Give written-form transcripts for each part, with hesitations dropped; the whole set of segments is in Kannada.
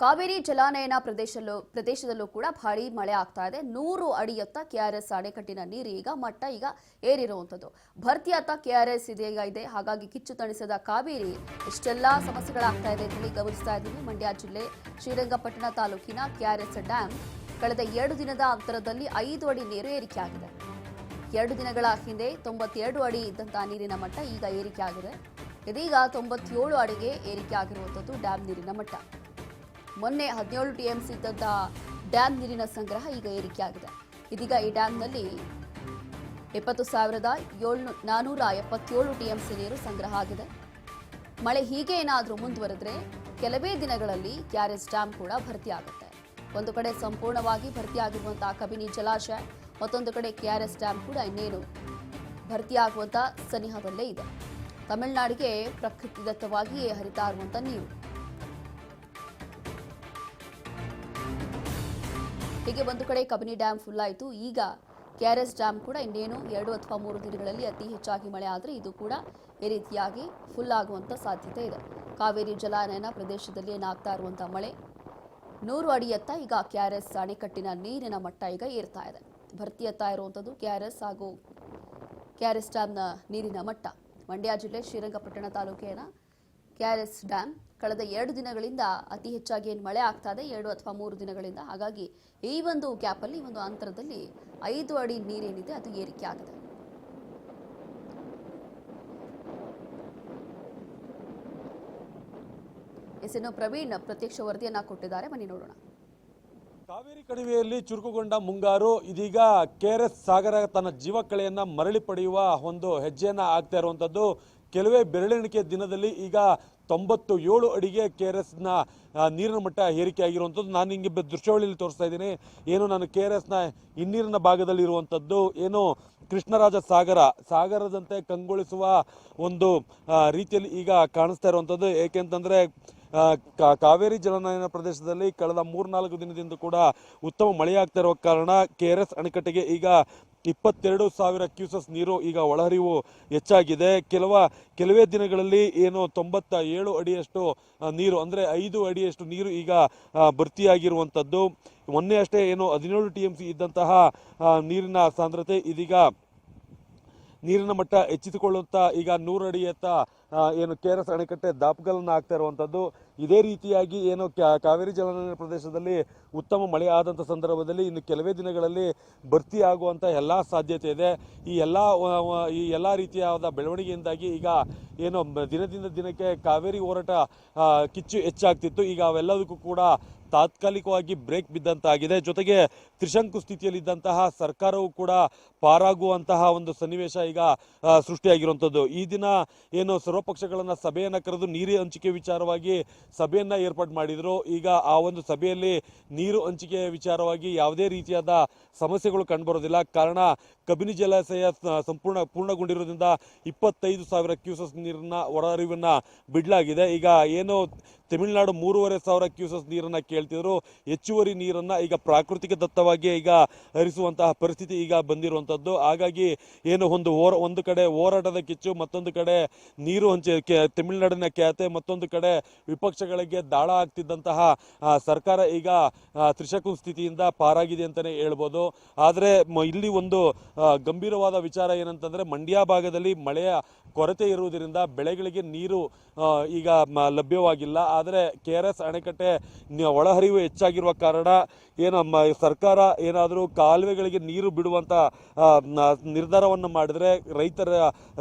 ಕಾವೇರಿ ಜಲಾನಯನ ಪ್ರದೇಶದಲ್ಲೂ ಕೂಡ ಭಾರೀ ಮಳೆ ಆಗ್ತಾ ಇದೆ. 100 ಅಡಿಯತ್ತ ಕೆಆರ್ಎಸ್ ಅಣೆಕಟ್ಟಿನ ನೀರು ಈಗ ಏರಿರುವಂಥದ್ದು. ಭರ್ತಿಯತ್ತ ಕೆಆರ್ಎಸ್ ಇದೆ. ಹಾಗಾಗಿ ಕಿಚ್ಚು ತಣಿಸಿದ ಕಾವೇರಿ ಇಷ್ಟೆಲ್ಲಾ ಸಮಸ್ಯೆಗಳಾಗ್ತಾ ಇದೆ ಅಂತ ಗಮನಿಸ್ತಾ ಇದ್ದೀವಿ. ಮಂಡ್ಯ ಜಿಲ್ಲೆ ಶ್ರೀರಂಗಪಟ್ಟಣ ತಾಲೂಕಿನ ಕೆಆರ್ಎಸ್ ಡ್ಯಾಂ ಕಳೆದ 2 ದಿನದ ಅಂತರದಲ್ಲಿ 5 ಅಡಿ ನೀರು ಏರಿಕೆಯಾಗಿದೆ. 2 ದಿನಗಳ ಹಿಂದೆ 92 ಅಡಿ ಇದ್ದಂತಹ ನೀರಿನ ಮಟ್ಟ ಈಗ ಏರಿಕೆಯಾಗಿದೆ. ಇದೀಗ 97 ಅಡಿಗೆ ಏರಿಕೆ ಆಗಿರುವಂಥದ್ದು ಡ್ಯಾಂ ನೀರಿನ ಮಟ್ಟ. ಮೊನ್ನೆ 17 ಟಿಎಂಸಿ ಇದ್ದಂತಹ ಡ್ಯಾಂ ನೀರಿನ ಸಂಗ್ರಹ ಈಗ ಏರಿಕೆಯಾಗಿದೆ. ಇದೀಗ ಈ ಡ್ಯಾಂನಲ್ಲಿ 20,477 ಟಿಎಂಸಿ ನೀರು ಸಂಗ್ರಹ ಆಗಿದೆ. ಮಳೆ ಹೀಗೆ ಏನಾದರೂ ಮುಂದುವರೆದ್ರೆ ಕೆಲವೇ ದಿನಗಳಲ್ಲಿ ಕೆಆರ್ಎಸ್ ಡ್ಯಾಂ ಕೂಡ ಭರ್ತಿಯಾಗುತ್ತೆ. ಒಂದು ಕಡೆ ಸಂಪೂರ್ಣವಾಗಿ ಭರ್ತಿಯಾಗಿರುವಂತಹ ಕಬಿನಿ ಜಲಾಶಯ, ಮತ್ತೊಂದು ಕಡೆ ಕೆಆರ್ಎಸ್ ಡ್ಯಾಂ ಕೂಡ ಇನ್ನೇನು ಭರ್ತಿಯಾಗುವಂತ ಸನಿಹದಲ್ಲೇ ಇದೆ. ತಮಿಳುನಾಡಿಗೆ ಪ್ರಕೃತಿದತ್ತವಾಗಿಯೇ ಹರಿತಾ ಇರುವಂತ ನೀರು. ಹೀಗೆ ಒಂದು ಕಡೆ ಕಬಿನಿ ಡ್ಯಾಂ ಫುಲ್ ಆಯಿತು. ಈಗ ಕೆಆರ್ಎಸ್ ಡ್ಯಾಂ ಕೂಡ ಇನ್ನೇನು 2 ಅಥವಾ 3 ದಿನಗಳಲ್ಲಿ ಅತಿ ಹೆಚ್ಚಾಗಿ ಮಳೆ ಆದರೆ ಇದು ಕೂಡ ಈ ರೀತಿಯಾಗಿ ಫುಲ್ ಆಗುವಂತ ಸಾಧ್ಯತೆ ಇದೆ. ಕಾವೇರಿ ಜಲಾನಯನ ಪ್ರದೇಶದಲ್ಲಿ ಏನಾಗ್ತಾ ಇರುವಂತಹ ಮಳೆ 100 ಅಡಿಯತ್ತ ಈಗ ಕೆಆರ್ಎಸ್ ಅಣೆಕಟ್ಟಿನ ನೀರಿನ ಮಟ್ಟ ಈಗ ಏರ್ತಾ ಇದೆ. ಭರ್ತಿಯತ್ತಾ ಇರುವಂಥದ್ದು ಕೆಆರ್ಎಸ್ ಹಾಗೂ ಕೆಆರ್ಎಸ್ ಡ್ಯಾಂನ ನೀರಿನ ಮಟ್ಟ. ಮಂಡ್ಯ ಜಿಲ್ಲೆ ಶ್ರೀರಂಗಪಟ್ಟಣ ತಾಲೂಕಿನ ಕೆಆರ್ಎಸ್ ಡ್ಯಾಂ ಕಳೆದ 2 ದಿನಗಳಿಂದ ಅತಿ ಹೆಚ್ಚಾಗಿ ಏನು ಮಳೆ ಆಗ್ತಾ ಇದೆ, 2 ಅಥವಾ 3 ದಿನಗಳಿಂದ. ಹಾಗಾಗಿ ಈ ಒಂದು ಗ್ಯಾಪಲ್ಲಿ, ಈ ಒಂದು ಅಂತರದಲ್ಲಿ 5 ಅಡಿ ನೀರೇನಿದೆ ಅದು ಏರಿಕೆ ಆಗಿದೆ. ಎಸ್ಎನ್ಒ ಪ್ರವೀಣ್ ಪ್ರತ್ಯಕ್ಷ ವರದಿಯನ್ನ ಕೊಟ್ಟಿದ್ದಾರೆ, ಬನ್ನಿ ನೋಡೋಣ. ಕಾವೇರಿ ಕಣಿವೆಯಲ್ಲಿ ಚುರುಕುಗೊಂಡ ಮುಂಗಾರು ಇದೀಗ ಕೆಆರ್ಎಸ್ ಸಾಗರ ತನ್ನ ಜೀವಕಳೆಯನ್ನ ಮರಳಿ ಪಡೆಯುವ ಒಂದು ಹೆಜ್ಜೆಯನ್ನ ಆಗ್ತಾ ಇರುವಂತದ್ದು. ಕೆಲವೇ ಬೆರಳೆಣಿಕೆ ದಿನದಲ್ಲಿ ಈಗ 97 ಅಡಿಗೆ ಕೆಆರ್ಎಸ್ನ ನೀರಿನ ಮಟ್ಟ ಏರಿಕೆ ಆಗಿರುವಂಥದ್ದು. ನಾನು ಹಿಂಗೆ ದೃಶ್ಯಾವಳಿಯಲ್ಲಿ ತೋರಿಸ್ತಾ ಇದ್ದೀನಿ. ಏನು ನಾನು ಕೆಆರ್ಎಸ್ನ ಹಿನ್ನೀರಿನ ಭಾಗದಲ್ಲಿ ಇರುವಂಥದ್ದು, ಏನು ಕೃಷ್ಣರಾಜ ಸಾಗರದಂತೆ ಕಂಗೊಳಿಸುವ ಒಂದು ರೀತಿಯಲ್ಲಿ ಈಗ ಕಾಣಿಸ್ತಾ ಇರುವಂಥದ್ದು. ಏಕೆಂತಂದರೆ ಕಾವೇರಿ ಜಲಾನಯನ ಪ್ರದೇಶದಲ್ಲಿ ಕಳೆದ 3-4 ದಿನದಿಂದ ಕೂಡ ಉತ್ತಮ ಮಳೆಯಾಗ್ತಾ ಇರುವ ಕಾರಣ ಕೆಆರ್ಎಸ್ ಅಣೆಕಟ್ಟೆಗೆ ಈಗ 22,000 ಕ್ಯೂಸೆಸ್ ನೀರು ಈಗ ಒಳಹರಿವು ಹೆಚ್ಚಾಗಿದೆ. ಕೆಲವೇ ದಿನಗಳಲ್ಲಿ ಏನು 97 ಅಡಿಯಷ್ಟು ನೀರು, ಅಂದರೆ 5 ಅಡಿಯಷ್ಟು ನೀರು ಈಗ ಭರ್ತಿಯಾಗಿರುವಂಥದ್ದು. ಮೊನ್ನೆ ಅಷ್ಟೇ ಏನು 17 ಟಿಎಂಸಿ ಇದ್ದಂತಹ ನೀರಿನ ಸಾಂದ್ರತೆ ಇದೀಗ ನೀರಿನ ಮಟ್ಟ ಹೆಚ್ಚಿಸಿಕೊಳ್ಳುತ್ತಾ ಈಗ 100 ಅಡಿಯತ್ತ ಏನು ಕೆಆರ್ಎಸ್ ಅಣೆಕಟ್ಟೆ ದಾಪುಗಾಲನ್ನು ಆಗ್ತಾ ಇರುವಂಥದ್ದು. ಇದೇ ರೀತಿಯಾಗಿ ಏನು ಕಾವೇರಿ ಜಲಾನಯನ ಪ್ರದೇಶದಲ್ಲಿ ಉತ್ತಮ ಮಳೆ ಆದಂಥ ಸಂದರ್ಭದಲ್ಲಿ ಇನ್ನು ಕೆಲವೇ ದಿನಗಳಲ್ಲಿ ಭರ್ತಿ ಆಗುವಂಥ ಎಲ್ಲ ಸಾಧ್ಯತೆ ಇದೆ. ಈ ಎಲ್ಲ ರೀತಿಯಾದ ಬೆಳವಣಿಗೆಯಿಂದಾಗಿ ಈಗ ಏನು ದಿನದಿಂದ ದಿನಕ್ಕೆ ಕಾವೇರಿ ಹೋರಾಟ ಕಿಚ್ಚು ಹೆಚ್ಚಾಗ್ತಿತ್ತು. ಈಗ ಅವೆಲ್ಲದಕ್ಕೂ ಕೂಡ ತಾತ್ಕಾಲಿಕವಾಗಿ ಬ್ರೇಕ್ ಬಿದ್ದಂತಾಗಿದೆ. ಜೊತೆಗೆ ತ್ರಿಶಂಕು ಸ್ಥಿತಿಯಲ್ಲಿದ್ದಂತಹ ಸರ್ಕಾರವು ಕೂಡ ಪಾರಾಗುವಂತಹ ಒಂದು ಸನ್ನಿವೇಶ ಈಗ ಸೃಷ್ಟಿಯಾಗಿರುವಂಥದ್ದು. ಈ ದಿನ ಏನು ಸರ್ವಪಕ್ಷಗಳನ್ನು ಸಭೆಯನ್ನು ಕರೆದು ನೀರು ಹಂಚಿಕೆ ವಿಚಾರವಾಗಿ ಸಭೆಯನ್ನು ಏರ್ಪಾಡು ಮಾಡಿದರು. ಈಗ ಆ ಒಂದು ಸಭೆಯಲ್ಲಿ ನೀರು ಹಂಚಿಕೆ ವಿಚಾರವಾಗಿ ಯಾವುದೇ ರೀತಿಯಾದ ಸಮಸ್ಯೆಗಳು ಕಂಡುಬರೋದಿಲ್ಲ. ಕಾರಣ ಕಬಿನಿ ಜಲಾಶಯ ಪೂರ್ಣಗೊಂಡಿರೋದ್ರಿಂದ 25,000 ಕ್ಯೂಸೆಸ್ ನೀರನ್ನ ಹೊರಹರಿವನ್ನ ಬಿಡಲಾಗಿದೆ. ಈಗ ಏನು ತಮಿಳುನಾಡು 3,500 ಕ್ಯೂಸೆಸ್ ನೀರನ್ನ ಕೇಳ್ತಿದ್ರು, ಹೆಚ್ಚುವರಿ ನೀರನ್ನ ಈಗ ಪ್ರಾಕೃತಿಕ ದತ್ತವಾಗಿ ಈಗ ಹರಿಸುವಂತಹ ಪರಿಸ್ಥಿತಿ ಈಗ ಬಂದಿರುವಂಥದ್ದು. ಹಾಗಾಗಿ ಏನು ಒಂದು ಕಡೆ ಹೋರಾಟದ ಕಿಚ್ಚು, ಮತ್ತೊಂದು ಕಡೆ ನೀರು ಹಂಚಿಕೆ, ತಮಿಳುನಾಡಿನ ಖ್ಯಾತೆ, ಮತ್ತೊಂದು ಕಡೆ ವಿಪಕ್ಷಗಳಿಗೆ ದಾಳ ಆಗ್ತಿದ್ದಂತಹ ಸರ್ಕಾರ ಈಗ ತ್ರಿಶಂಕು ಸ್ಥಿತಿಯಿಂದ ಪಾರಾಗಿದೆ ಅಂತಲೇ ಹೇಳ್ಬೋದು. ಆದರೆ ಇಲ್ಲಿ ಒಂದು ಗಂಭೀರವಾದ ವಿಚಾರ ಏನಂತಂದರೆ, ಮಂಡ್ಯ ಭಾಗದಲ್ಲಿ ಮಳೆಯ ಕೊರತೆ ಇರುವುದರಿಂದ ಬೆಳೆಗಳಿಗೆ ನೀರು ಈಗ ಲಭ್ಯವಾಗಿಲ್ಲ. ಆದರೆ ಕೆಆರ್ಎಸ್ ಅಣೆಕಟ್ಟೆ ಒಳಹರಿವು ಹೆಚ್ಚಾಗಿರುವ ಕಾರಣ ಏನು ಸರ್ಕಾರ ಏನಾದರೂ ಕಾಲುವೆಗಳಿಗೆ ನೀರು ಬಿಡುವಂಥ ನಿರ್ಧಾರವನ್ನು ಮಾಡಿದರೆ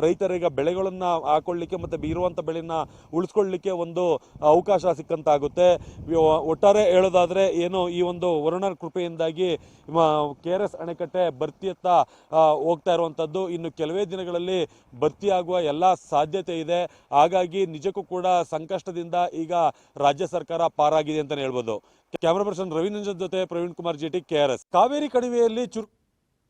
ರೈತರಿಗೆ ಬೆಳೆಗಳನ್ನು ಹಾಕೊಳ್ಳಿಕ್ಕೆ ಮತ್ತು ಇರುವಂಥ ಬೆಳೆಯನ್ನು ಉಳಿಸ್ಕೊಳ್ಳಿಕ್ಕೆ ಒಂದು ಅವಕಾಶ ಸಿಕ್ಕಂತಾಗುತ್ತೆ. ಒಟ್ಟಾರೆ ಹೇಳೋದಾದರೆ ಏನು ಈ ಒಂದು ವರುಣನ ಕೃಪೆಯಿಂದಾಗಿ ಕೆಆರ್ಎಸ್ ಅಣೆಕಟ್ಟೆ ಭರ್ತಿಯತ್ತ ಹೋಗ್ತಾ ಇರುವಂಥದ್ದು. ಇನ್ನು ಕೆಲವೇ ದಿನಗಳಲ್ಲಿ ಭರ್ತಿಯಾಗುವ ಎಲ್ಲ ಸಾಧ್ಯತೆ ಇದೆ. ಹಾಗಾಗಿ ನಿಜಕ್ಕೂ ಕೂಡ ಸಂಕಷ್ಟದಿಂದ ಈಗ ರಾಜ್ಯ ಸರ್ಕಾರ ಪಾರಾಗಿದೆ ಅಂತಲೇ ಹೇಳ್ಬೋದು. ಕ್ಯಾಮರಾ ಪರ್ಸನ್ ರವಿನಂಜನ್ ಜೊತೆ ಪ್ರವೀಣ್ ಕುಮಾರ್ ಜೆಟಿ, ಕೆಆರ್ಎಸ್. ಕಾವೇರಿ ಕಣಿವೆಯಲ್ಲಿ